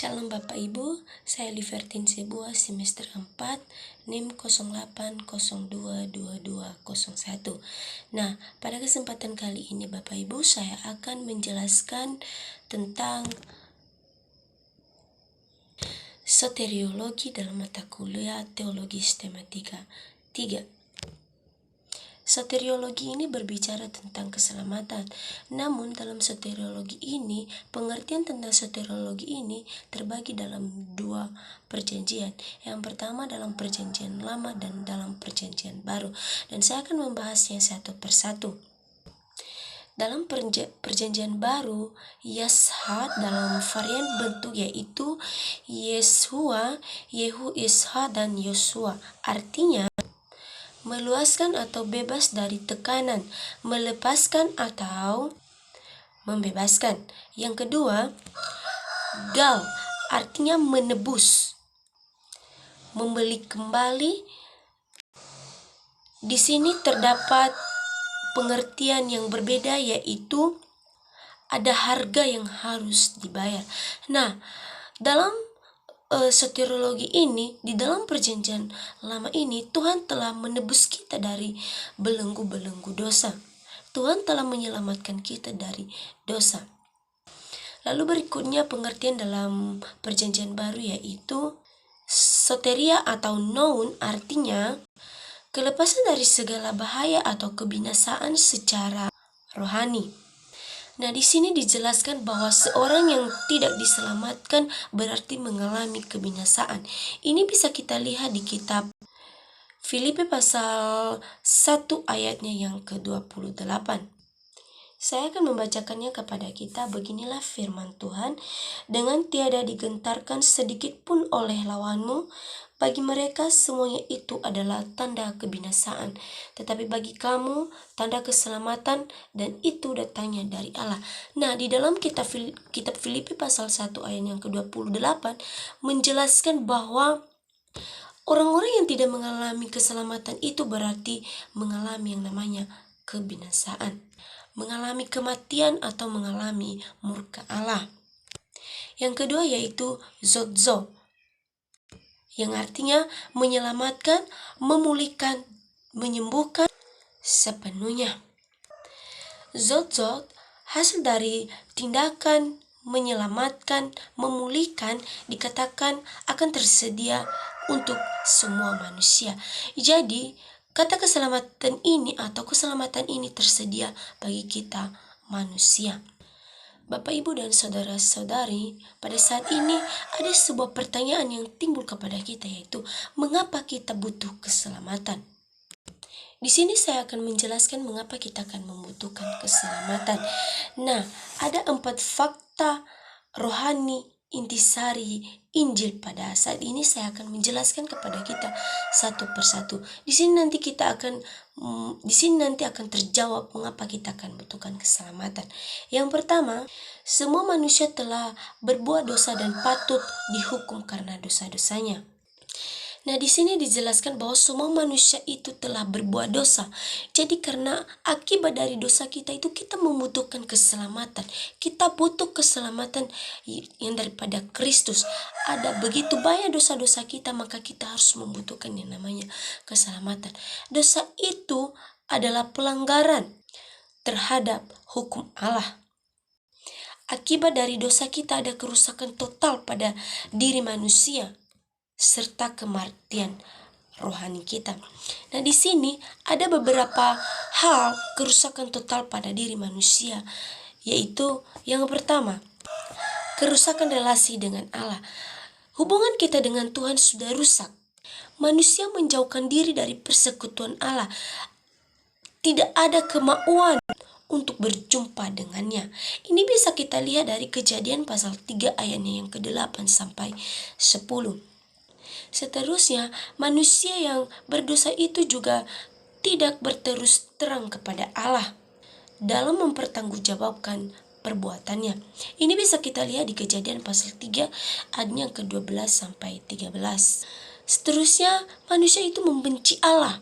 Shalom Bapak Ibu, saya Libertin Sebuah semester 4 NIM 08022201. Nah, pada kesempatan kali ini Bapak Ibu saya akan menjelaskan tentang soteriologi dalam mata kuliah Teologi Sistematika 3. Soteriologi ini berbicara tentang keselamatan. Namun dalam soteriologi ini, pengertian tentang soteriologi ini terbagi dalam dua perjanjian. Yang pertama dalam perjanjian lama dan dalam perjanjian baru. Dan saya akan membahasnya satu persatu. Dalam perjanjian baru, Yashad dalam varian bentuk yaitu Yeshua, Yehu, Ishad, dan Yosua. Artinya meluaskan atau bebas dari tekanan, melepaskan atau membebaskan. Yang kedua, gal, artinya menebus, membeli kembali. Di sini terdapat pengertian yang berbeda, yaitu ada harga yang harus dibayar. Nah, dalam soteriologi ini, di dalam perjanjian lama ini, Tuhan telah menebus kita dari belenggu-belenggu dosa. Tuhan telah menyelamatkan kita dari dosa. Lalu berikutnya pengertian dalam perjanjian baru yaitu soteria atau noun, artinya kelepasan dari segala bahaya atau kebinasaan secara rohani. Nah, di sini dijelaskan bahwa seorang yang tidak diselamatkan berarti mengalami kebinasaan. Ini bisa kita lihat di kitab Filipi pasal 1 ayatnya yang ke-28. Saya akan membacakannya kepada kita. Beginilah firman Tuhan, dengan tiada digentarkan sedikit pun oleh lawanmu, bagi mereka semuanya itu adalah tanda kebinasaan, tetapi bagi kamu tanda keselamatan, dan itu datangnya dari Allah. Nah, di dalam kitab Filipi pasal 1 ayat yang ke-28 menjelaskan bahwa orang-orang yang tidak mengalami keselamatan itu berarti mengalami yang namanya kebinasaan, mengalami kematian atau mengalami murka Allah. Yang kedua yaitu zozo, yang artinya menyelamatkan, memulihkan, menyembuhkan sepenuhnya. Zozo hasil dari tindakan menyelamatkan, memulihkan, dikatakan akan tersedia untuk semua manusia. Jadi, kata keselamatan ini atau keselamatan ini tersedia bagi kita manusia. Bapak, Ibu, dan saudara-saudari, pada saat ini ada sebuah pertanyaan yang timbul kepada kita, yaitu mengapa kita butuh keselamatan? Di sini saya akan menjelaskan mengapa kita akan membutuhkan keselamatan. Nah, ada 4 fakta rohani intisari Injil. Pada saat ini saya akan menjelaskan kepada kita satu persatu. Di sini nanti akan terjawab mengapa kita akan membutuhkan keselamatan. Yang pertama, semua manusia telah berbuat dosa dan patut dihukum karena dosa-dosanya. Nah, di sini dijelaskan bahwa semua manusia itu telah berbuat dosa. Jadi karena akibat dari dosa kita itu kita membutuhkan keselamatan. Kita butuh keselamatan yang daripada Kristus. Ada begitu banyak dosa-dosa kita, maka kita harus membutuhkan yang namanya keselamatan. Dosa itu adalah pelanggaran terhadap hukum Allah. Akibat dari dosa kita ada kerusakan total pada diri manusia serta kematian rohani kita. Nah, di sini ada beberapa hal kerusakan total pada diri manusia, yaitu yang pertama, kerusakan relasi dengan Allah. Hubungan kita dengan Tuhan sudah rusak. Manusia menjauhkan diri dari persekutuan Allah. Tidak ada kemauan untuk berjumpa dengannya. Ini bisa kita lihat dari Kejadian pasal 3 ayatnya yang ke-8 sampai 10. Seterusnya, manusia yang berdosa itu juga tidak berterus terang kepada Allah dalam mempertanggungjawabkan perbuatannya. Ini bisa kita lihat di Kejadian pasal 3 ayatnya ke-12 sampai 13. Seterusnya, manusia itu membenci Allah.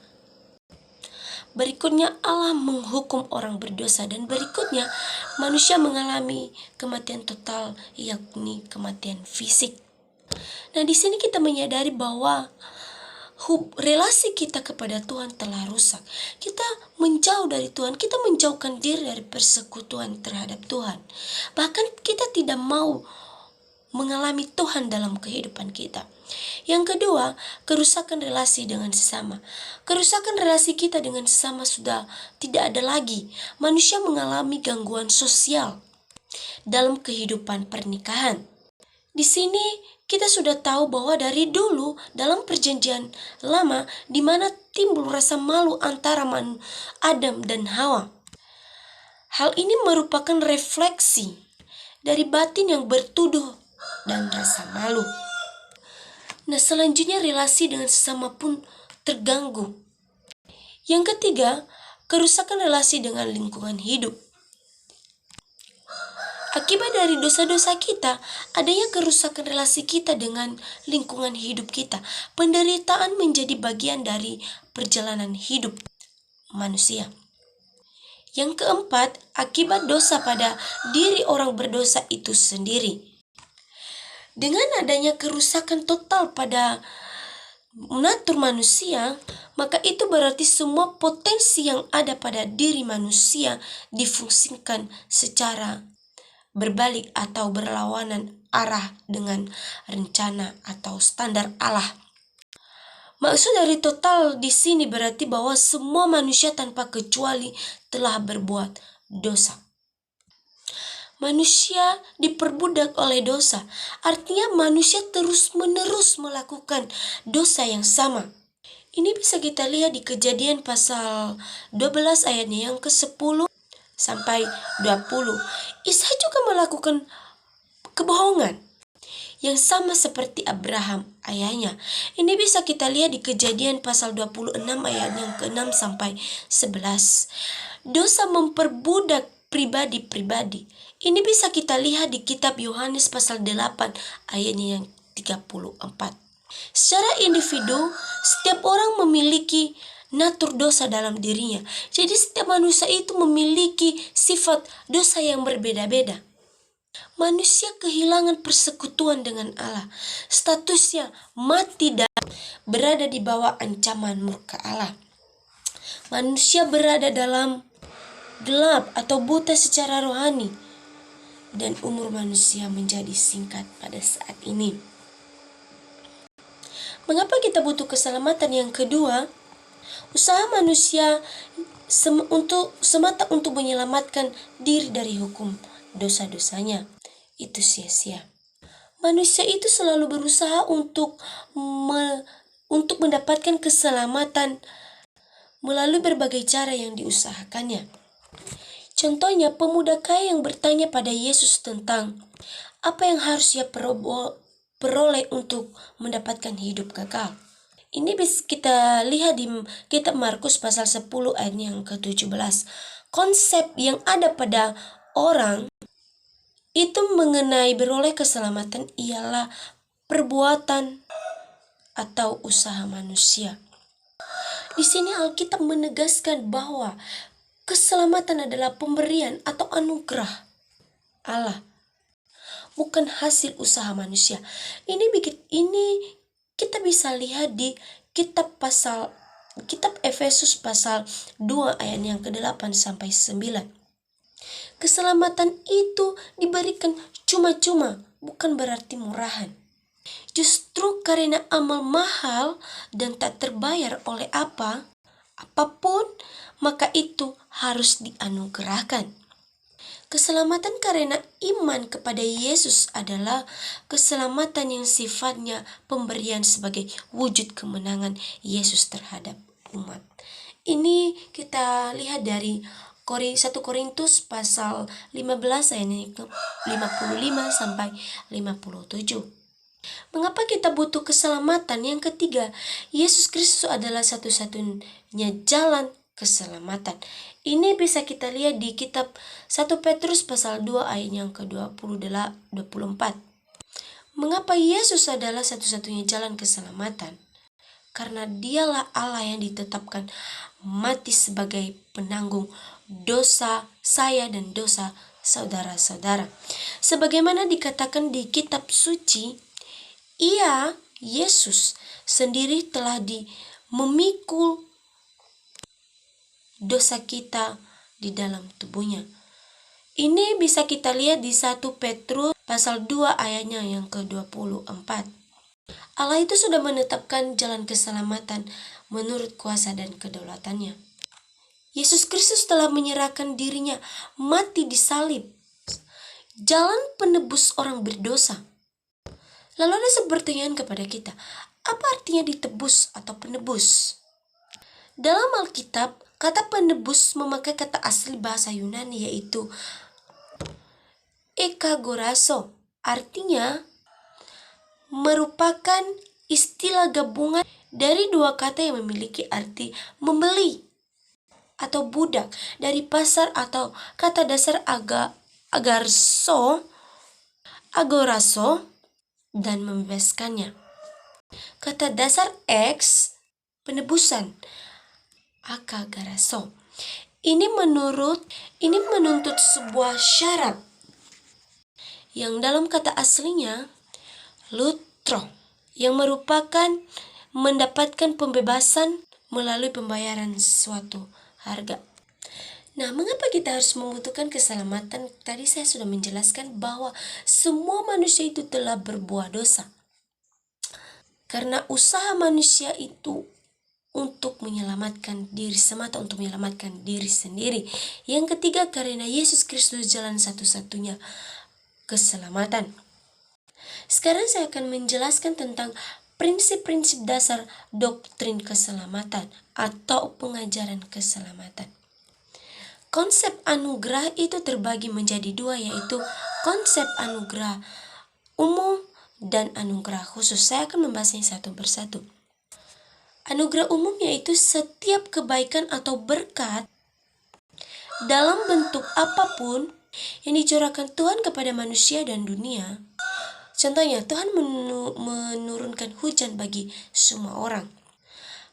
Berikutnya Allah menghukum orang berdosa, dan berikutnya manusia mengalami kematian total, yakni kematian fisik. Nah, di sini kita menyadari bahwa relasi kita kepada Tuhan telah rusak. Kita menjauh dari Tuhan, kita menjauhkan diri dari persekutuan terhadap Tuhan. Bahkan kita tidak mau mengalami Tuhan dalam kehidupan kita. Yang kedua, kerusakan relasi dengan sesama. Kerusakan relasi kita dengan sesama sudah tidak ada lagi. Manusia mengalami gangguan sosial dalam kehidupan pernikahan. Di sini kita sudah tahu bahwa dari dulu dalam perjanjian lama di mana timbul rasa malu antara Adam dan Hawa. Hal ini merupakan refleksi dari batin yang bertuduh dan rasa malu. Nah, selanjutnya relasi dengan sesama pun terganggu. Yang ketiga, kerusakan relasi dengan lingkungan hidup. Akibat dari dosa-dosa kita, adanya kerusakan relasi kita dengan lingkungan hidup kita. Penderitaan menjadi bagian dari perjalanan hidup manusia. Yang keempat, akibat dosa pada diri orang berdosa itu sendiri. Dengan adanya kerusakan total pada natur manusia, maka itu berarti semua potensi yang ada pada diri manusia difungsikan secara berbalik atau berlawanan arah dengan rencana atau standar Allah. Maksud dari total di sini berarti bahwa semua manusia tanpa kecuali telah berbuat dosa. Manusia diperbudak oleh dosa, artinya manusia terus-menerus melakukan dosa yang sama. Ini bisa kita lihat di Kejadian pasal 12 ayatnya yang ke-10 sampai 20. Ishak juga melakukan kebohongan yang sama seperti Abraham ayahnya. Ini bisa kita lihat di Kejadian pasal 26 ayat yang ke-6 sampai 11. Dosa memperbudak pribadi-pribadi. Ini bisa kita lihat di kitab Yohanes pasal 8 ayatnya yang 34. Secara individu, setiap orang memiliki natur dosa dalam dirinya. Jadi setiap manusia itu memiliki sifat dosa yang berbeda-beda. Manusia kehilangan persekutuan dengan Allah. Statusnya mati dan berada di bawah ancaman murka Allah. Manusia berada dalam gelap atau buta secara rohani. Dan umur manusia menjadi singkat pada saat ini. Mengapa kita butuh keselamatan? Yang kedua, usaha manusia semata untuk menyelamatkan diri dari hukum dosa-dosanya itu sia-sia. Manusia itu selalu berusaha untuk mendapatkan keselamatan melalui berbagai cara yang diusahakannya. Contohnya, pemuda kaya yang bertanya pada Yesus tentang apa yang harus ia peroleh untuk mendapatkan hidup kekal. Ini bisa kita lihat di kitab Markus pasal 10 ayat yang ke-17. Konsep yang ada pada orang itu mengenai beroleh keselamatan ialah perbuatan atau usaha manusia. Di sini Alkitab menegaskan bahwa keselamatan adalah pemberian atau anugerah Allah, bukan hasil usaha manusia. Ini kita bisa lihat di kitab Efesus pasal 2 ayat yang ke-8 sampai 9. Keselamatan itu diberikan cuma-cuma, bukan berarti murahan. Justru karena amal mahal dan tak terbayar oleh apapun, maka itu harus dianugerahkan. Keselamatan karena iman kepada Yesus adalah keselamatan yang sifatnya pemberian sebagai wujud kemenangan Yesus terhadap umat. Ini kita lihat dari 1 Korintus pasal 15 ayat 55 sampai 57. Mengapa kita butuh keselamatan? Yang ketiga, Yesus Kristus adalah satu-satunya jalan keselamatan. Ini bisa kita lihat di kitab 1 Petrus pasal 2 ayat yang ke-24. Mengapa Yesus adalah satu-satunya jalan keselamatan? karena dialah Allah yang ditetapkan mati sebagai penanggung dosa saya dan dosa saudara-saudara. Sebagaimana dikatakan di kitab suci, Ia, Yesus sendiri telah memikul dosa kita di dalam tubuhnya. Ini bisa kita lihat di 1 Petrus pasal 2 ayatnya yang ke-24. Allah itu sudah menetapkan jalan keselamatan menurut kuasa dan kedaulatannya. Yesus Kristus telah menyerahkan dirinya mati di salib, jalan penebus orang berdosa. Lalu ada sebuah pertanyaan kepada kita, apa artinya ditebus atau penebus? Dalam Alkitab, kata penebus memakai kata asli bahasa Yunani yaitu ekagoraso, artinya merupakan istilah gabungan dari dua kata yang memiliki arti membeli atau budak dari pasar, atau kata dasar agoraso, dan membebaskannya. Kata dasar X, penebusan, akagaraso. Ini menuntut sebuah syarat yang dalam kata aslinya lutro, yang merupakan mendapatkan pembebasan melalui pembayaran suatu harga. Nah, mengapa kita harus membutuhkan keselamatan? Tadi saya sudah menjelaskan bahwa semua manusia itu telah berbuat dosa. Karena usaha manusia itu untuk menyelamatkan diri semata, untuk menyelamatkan diri sendiri. Yang ketiga, karena Yesus Kristus jalan satu-satunya keselamatan. Sekarang saya akan menjelaskan tentang prinsip-prinsip dasar doktrin keselamatan atau pengajaran keselamatan. Konsep anugerah itu terbagi menjadi dua, yaitu konsep anugerah umum dan anugerah khusus. Saya akan membahasnya satu persatu. Anugerah umum yaitu setiap kebaikan atau berkat dalam bentuk apapun yang dicurahkan Tuhan kepada manusia dan dunia. Contohnya, Tuhan menurunkan hujan bagi semua orang.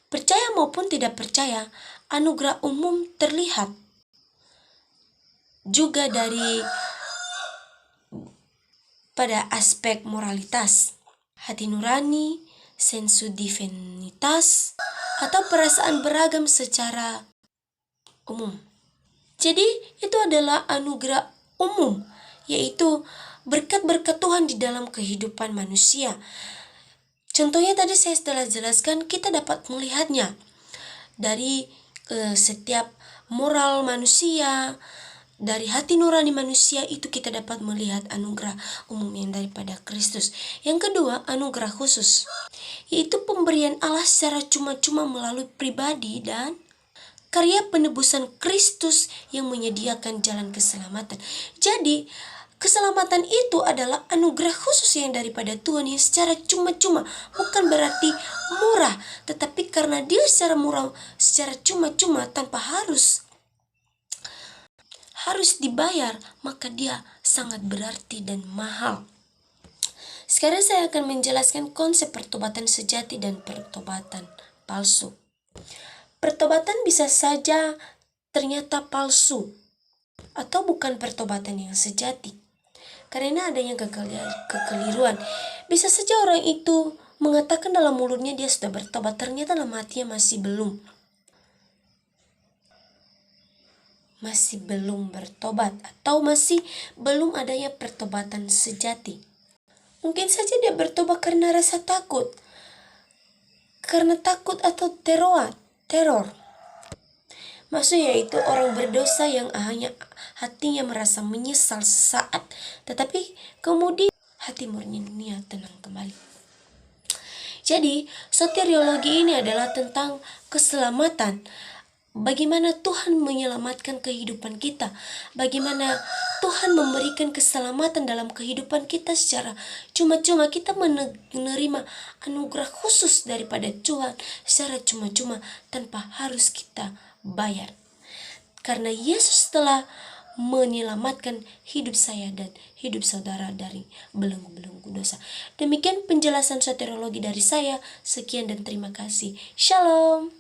Percaya maupun tidak percaya, anugerah umum terlihat juga pada aspek moralitas, hati nurani, sensu divinitas, atau perasaan beragam secara umum. Jadi itu adalah anugerah umum, yaitu berkat-berkat Tuhan di dalam kehidupan manusia. Contohnya tadi saya telah jelaskan, kita dapat melihatnya dari setiap moral manusia, dari hati nurani manusia, itu kita dapat melihat anugerah umum yang daripada Kristus. Yang kedua, anugerah khusus, yaitu pemberian Allah secara cuma-cuma melalui pribadi dan karya penebusan Kristus yang menyediakan jalan keselamatan. Jadi, keselamatan itu adalah anugerah khusus yang daripada Tuhan yang secara cuma-cuma, bukan berarti murah, tetapi karena Dia secara murah, secara cuma-cuma tanpa harus dibayar, maka Dia sangat berarti dan mahal. Sekarang saya akan menjelaskan konsep pertobatan sejati dan pertobatan palsu. Pertobatan bisa saja ternyata palsu atau bukan pertobatan yang sejati karena adanya kekeliruan. Bisa saja orang itu mengatakan dalam mulutnya dia sudah bertobat, ternyata dalam hatinya masih belum bertobat, atau masih belum adanya pertobatan sejati. Mungkin saja dia bertobat karena rasa takut, karena takut atau teror. Maksudnya yaitu orang berdosa yang hanya hatinya merasa menyesal sesaat, tetapi kemudian hati murninya tenang kembali. Jadi, soteriologi ini adalah tentang keselamatan. Bagaimana Tuhan menyelamatkan kehidupan kita, bagaimana Tuhan memberikan keselamatan dalam kehidupan kita secara cuma-cuma. Kita menerima anugerah khusus daripada Tuhan secara cuma-cuma tanpa harus kita bayar. Karena Yesus telah menyelamatkan hidup saya dan hidup saudara dari belenggu-belenggu dosa. Demikian penjelasan soteriologi dari saya. Sekian dan terima kasih. Shalom.